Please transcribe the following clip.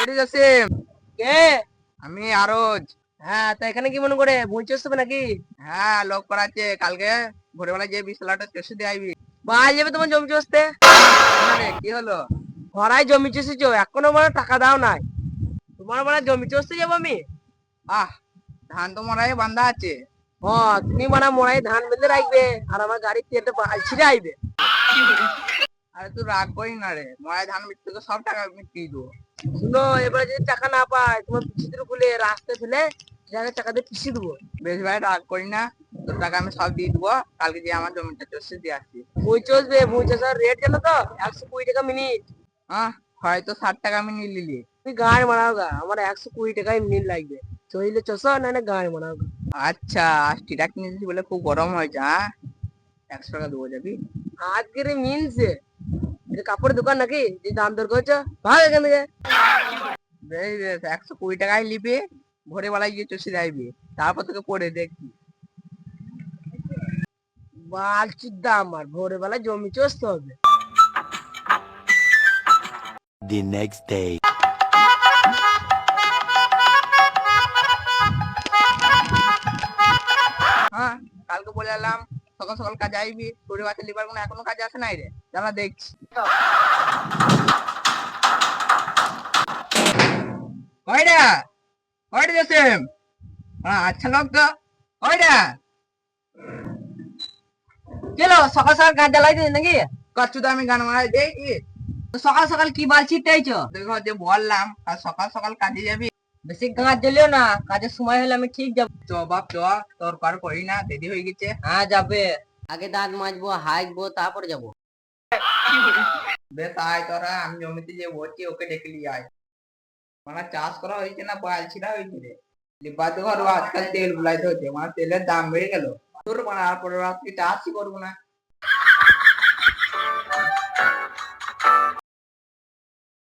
কয়টি জসিম? কে? আমি আরজ। হ্যাঁ, তা এখানে কি মনে করে বলছিস তো নাকি? হ্যাঁ, লোক করাচ্ছে। কালকে ভোরবেলা যে বিশালাটা চষে দিয়ে আইবি। বাল যাবে তোমার জমি চষতে। কেন রে, কি হলো? ভরাই জমি চষেছো, এখনো বড় টাকা দাও নাই। তোমার বড় জমি চষতে যাবো আমি? আহ, ধান তো মরাই বান্ধা আছে। ও, তুমি মানে মোড়াই ধান বেঁধে রাখবে আর আমার গাড়ির তেলটা বাল ছিঁড়ে আইবে। আরে তুই রাগ করিস না রে, মরাই ধান বিক্রি তোকে সব টাকা মিটিয়ে দেবো। শুনো, এবারে যদি টাকা না পাই তোমার পিছিয়ে খুলে রাস্তায় ফেলে টাকা দিয়ে পিছিয়ে দেবো। বেশ ভাই, রাগ করি না। তোর টাকা আমি সব দিয়ে দেবো। কালকে যে আমার জমিটা চষে দিয়ে আসছি। বই চষবে, বই চষার রেট জানো তো? 120 টাকা মিনিট। আহ, হয়তো 60 টাকা আমি নিয়ে নিলি। তুমি গাড়ি মারাও গা, আমার 120 টাকায় মিনিট লাগবে। চইলে চষো না না গাড়ি মারাও গা। আচ্ছা, আজটিটা কিনেছিস বলে খুব গরম হয়েছে, হ্যাঁ? 100 টাকা দেবো, যাবি? আজকের মিলছে, এটা কাপড়ের দোকান নাকি যে দাম দর করছো? ভাগ এখান থেকে। বেশ বেশ, 120 টাকায় নিবি। ভোরে বেলায় গিয়ে চষে যাইবি। তারপর তোকে পড়ে দেখবি। বালচুর দাম, আর ভোরে বেলায় জমি চষতে হবে। The next day. হ্যাঁ, কালকে বলে এলাম সকাল সকাল কাজে আইবি। তোরে বাচ্চা লিবার কোনো এখনো কাজে আসে নাই রে, জানা দেখছি। কয়টা কয়টা জসিম? হ্যাঁ, আচ্ছা লোক তো। কয়টা কেলো সকাল সকাল কাজ জ্বালাই দিস নাকি? কচ্ছু তো আমি গান মারাই দেখি। তো সকাল সকাল কি বাল ছিটাইছো? দেখো যে বললাম আর সকাল সকাল কাজে যাবি। বেশি গাছ জ্বলিও না, কাজের সময় হলে আমি ঠিক যাবো। চ বাপ চ, তোর কার করি না, দেরি হয়ে গেছে। হ্যাঁ যাবে, আগে দাঁত মাজবো হাঁকবো তারপরে যাবো। বেশ আয় তোরা, আমি জমিতে যে বসছি ওকে ডেকে নিয়ে আয়। মানে চাষ করা হয়েছে না পালছিরা হয়েছে রে? লিপা তো ঘর আজকাল তেল গুলাইতে হচ্ছে, মানে তেলের দাম বেড়ে গেল। তোর মানে আর পরে চাষই করবো না।